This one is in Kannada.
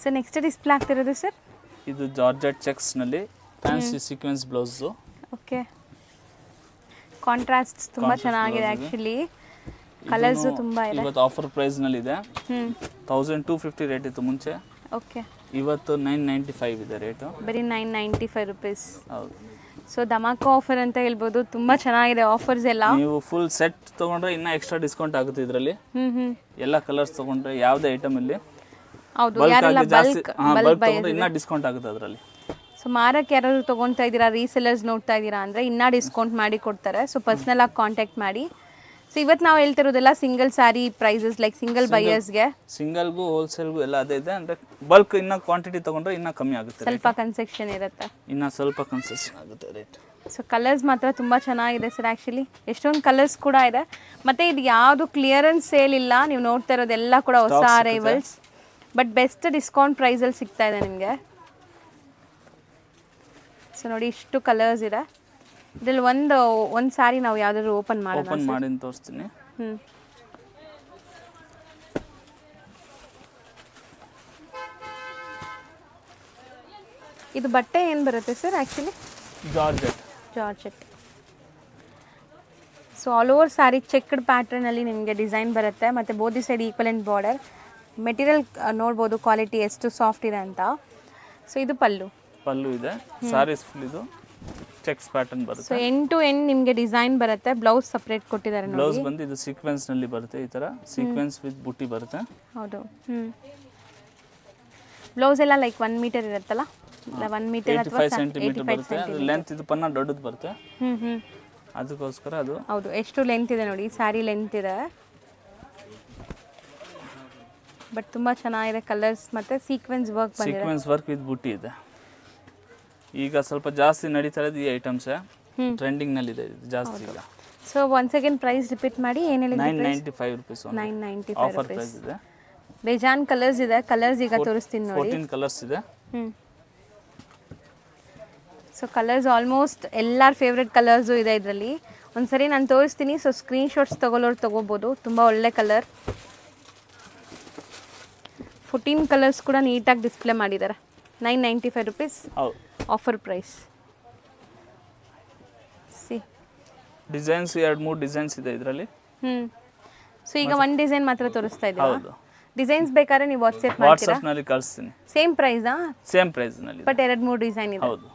ಸೊ ನೆಕ್ಸ್ಟ್ ಡಿಸ್ಪ್ಲೇ ಆಗ್ತಿರೋದು ಸರ್? ಇದು ಜಾರ್ಜೆಟ್ ಚೆಕ್ಸ್ನಲ್ಲಿ fancy sequence blouse. Okay, contrast ತುಂಬ ಚೆನ್ನಾಗಿದೆ ಆ್ಯಕ್ಚುಲಿ. ಕಲರ್ಸು ತುಂಬ ಇದೆ. ಇವತ್ತು ಆಫರ್ ಪ್ರೈಸ್ನಲ್ಲಿ ಇದೆ. 1250 ರೇಟ್ ಇತ್ತು ಮುಂಚೆ. ಓಕೆ, ಇವತ್ತು 995 ಇದೆ ರೇಟು. ಬರೀ 995 ರುಪೀಸ್. ಹೌದು. ಸೊ ಧಮಾಕ ಆಫರ್ ಅಂತ ಹೇಳ್ಬೋದು. ತುಂಬ ಚೆನ್ನಾಗಿದೆ ಆಫರ್ಸ್ ಎಲ್ಲ. ನೀವು ಫುಲ್ ಸೆಟ್ ತೊಗೊಂಡ್ರೆ ಇನ್ನೂ ಎಕ್ಸ್ಟ್ರಾ ಡಿಸ್ಕೌಂಟ್ ಆಗುತ್ತೆ ಇದರಲ್ಲಿ. ಎಲ್ಲ ಕಲರ್ಸ್ ತೊಗೊಂಡ್ರೆ ಯಾವುದೇ ಐಟಮ್ ಇಲ್ಲಿ ಹೌದು, ಯಾರೆಲ್ಲ ಬಲ್ಕ್ ತೊಗೊಂಡ್ರೆ ಇನ್ನೂ ಡಿಸ್ಕೌಂಟ್ ಆಗುತ್ತೆ ಅದರಲ್ಲಿ. ಸೊ ಮಾರಕ್ಕೆ ಯಾರಾದ್ರು ತೊಗೊಳ್ತಾ ಇದ್ದೀರಾ, ರೀಸೆಲ್ಲರ್ಸ್ ನೋಡ್ತಾ ಇದ್ದೀರಾ ಅಂದರೆ ಇನ್ನೂ ಡಿಸ್ಕೌಂಟ್ ಮಾಡಿ ಕೊಡ್ತಾರೆ. ಸೊ ಪರ್ಸ್ನಲ್ ಆಗಿ ಕಾಂಟ್ಯಾಕ್ಟ್ ಮಾಡಿ. ಸೊ ಇವತ್ತು ನಾವು ಹೇಳ್ತಿರೋದೆಲ್ಲ single sari prices, like single ಬೈಯರ್ಸ್ಗೆ. ಸಿಂಗಲ್ಗೂ ಹೋಲ್ಸೇಲ್ಗೂ ಎಲ್ಲ ಅದೇ ಇದೆ. ಅಂದರೆ ಬಲ್ಕ್ ಇನ್ನೂ ಕ್ವಾಂಟಿಟಿ ತೊಗೊಂಡ್ರೆ ಇನ್ನೂ ಕಮ್ಮಿ ಆಗುತ್ತೆ, ಸ್ವಲ್ಪ ಕನ್ಸೆಕ್ಷನ್ ಇರುತ್ತೆ, ಇನ್ನೂ ಸ್ವಲ್ಪ ಕನ್ಸೆಷನ್ ಆಗುತ್ತೆ ರೇಟ್. ಸೊ ಕಲರ್ಸ್ ಮಾತ್ರ ತುಂಬ ಚೆನ್ನಾಗಿದೆ ಸರ್. ಆ್ಯಕ್ಚುಲಿ ಎಷ್ಟೊಂದು ಕಲರ್ಸ್ ಕೂಡ ಇದೆ. ಮತ್ತು ಇದು ಯಾವುದು ಕ್ಲಿಯರೆನ್ಸ್ ಸೇಲ್ ಇಲ್ಲ, ನೀವು ನೋಡ್ತಾ ಇರೋದೆಲ್ಲ ಕೂಡ ಹೊಸ ಅರೈವಲ್ಸ್. ಬಟ್ ಬೆಸ್ಟ್ ಡಿಸ್ಕೌಂಟ್ ಪ್ರೈಸಲ್ಲಿ ಸಿಗ್ತಾ ಇದೆ ನಿಮಗೆ. ಸೊ ನೋಡಿ, ಇಷ್ಟು ಕಲರ್ಸ್ ಇದೆ. ಇದ್ರಲ್ಲಿ ಒಂದು ಸ್ಯಾರಿ ನಾವು ಯಾವ್ದಾದ್ರು ಓಪನ್ ಮಾಡಿ ತೋರಿಸ್ತೀನಿ. ಇದು ಬಟ್ಟೆ ಏನು ಬರುತ್ತೆ sir? Actually georgette. So all over sari checked ಪ್ಯಾಟರ್ನಲ್ಲಿ ನಿಮಗೆ ಡಿಸೈನ್ ಬರುತ್ತೆ. ಮತ್ತು body side equivalent border. Material ನೋಡ್ಬೋದು ಕ್ವಾಲಿಟಿ ಎಷ್ಟು ಸಾಫ್ಟ್ ಇದೆ ಅಂತ. ಸೊ ಇದು ಪಲ್ಲು ಇದೆ. ಸಾರೀಸ್ ಫುಲ್ ಇದು ಚೆಕ್ಸ್ ಪ್ಯಾಟರ್ನ್ ಬರುತ್ತೆ. ಸೊ ಎಂಡ್ ಟು ಎಂಡ್ ನಿಮಗೆ ಡಿಸೈನ್ ಬರುತ್ತೆ. ಬ್ಲೌಸ್ ಸಪರೇಟ್ ಕೊಟ್ಟಿದ್ದಾರೆ ನೋಡಿ. ಬ್ಲೌಸ್ ಬಂದು ಇದು ಸೀಕ್ವೆನ್ಸ್ ನಲ್ಲಿ ಬರುತ್ತೆ. ಈ ತರ ಸೀಕ್ವೆನ್ಸ್ ವಿತ್ ಬುಟ್ಟಿ ಬರುತ್ತೆ. ಹೌದು. ಬ್ಲೌಸ್ ಎಲ್ಲ ಲೈಕ್ 1 ಮೀಟರ್ ಇರುತ್ತಲ್ಲ, 1 ಮೀಟರ್ ಅಥವಾ 85 ಸೆಂಟಿಮೀಟರ್ ಬರುತ್ತೆ. ಲೆಂತ್ ಇದು ಪನ್ನ ದೊಡ್ಡದು ಬರುತ್ತೆ. ಅದಕ್ಕೋಸ್ಕರ ಅದು. ಹೌದು, ಎಷ್ಟು ಲೆಂತ್ ಇದೆ ನೋಡಿ, ಸ್ಯಾರಿ ಲೆಂತ್ ಇದೆ. ಬಟ್ ತುಂಬ ಚೆನ್ನಾಗಿದೆ ಕಲರ್ಸ್. ಮತ್ತು ಸೀಕ್ವೆನ್ಸ್ ವರ್ಕ್ ವಿತ್ ಬುಟ್ಟಿ ಇದೆ. ಈಗ ಸ್ವಲ್ಪ ಜಾಸ್ತಿ ನಡೀತಾ ಇರೋದು ಈ ಐಟಮ್ಸ್ ಟ್ರೆಂಡಿಂಗ್ ನಲ್ಲಿ ಇದೆ ಜಾಸ್ತಿ ಈಗ. So once again price repeat ಮಾಡಿ. ಏನು ಹೇಳಿದ್ರಿ? 995 ರೂಪೀಸ್. 995 ಆಫರ್ ಪ್ರೈಸ್ ಇದೆ. ಬೇಜಾನ್ ಕಲರ್ಸ್ ಇದೆ. ಕಲರ್ಸ್ ಈಗ ತೋರಿಸ್ತೀನಿ ನೋಡಿ. 14 ಕಲರ್ಸ್ ಇದೆ. ಸೊ ಕಲರ್ಸ್ ಆಲ್ಮೋಸ್ಟ್ ಎಲ್ಲರ ಫೇವ್ರೆಟ್ ಕಲರ್ಸು ಇದೆ ಇದರಲ್ಲಿ. ಒಂದ್ಸರಿ ನಾನು ತೋರಿಸ್ತೀನಿ. ಸೊ ಸ್ಕ್ರೀನ್ಶಾಟ್ಸ್ ತೊಗೊಳ್ಳೋರು ತೊಗೋಬೋದು. ತುಂಬ ಒಳ್ಳೆ ಕಲರ್. 14 ಕಲರ್ಸ್ ಕೂಡ ನೀಟಾಗಿ ಡಿಸ್ಪ್ಲೇ ಮಾಡಿದ್ದಾರೆ. 995 rupees offer price. See designs 2-3 designs ಇದೆ ಇದರಲ್ಲಿ. ಸೊ ಈಗ ಒಂದು ಡಿಸೈನ್ ಮಾತ್ರ ತೋರಿಸ್ತಾ ಇದ್ದೀರಾ? ಹೌದು. ಡಿಸೈನ್ಸ್ ಬೇಕಾದ್ರೆ ನೀವು ವಾಟ್ಸ್ಆಪ್ ನಲ್ಲಿ ಕಳಿಸ್ತೀನಿ. ಸೇಮ್ ಪ್ರೈಸಾ? ಸೇಮ್ ಪ್ರೈಸ್ ನಲ್ಲಿ. ಬಟ್ 2-3 ಡಿಸೈನ್ ಇದೆ. ಹೌದು.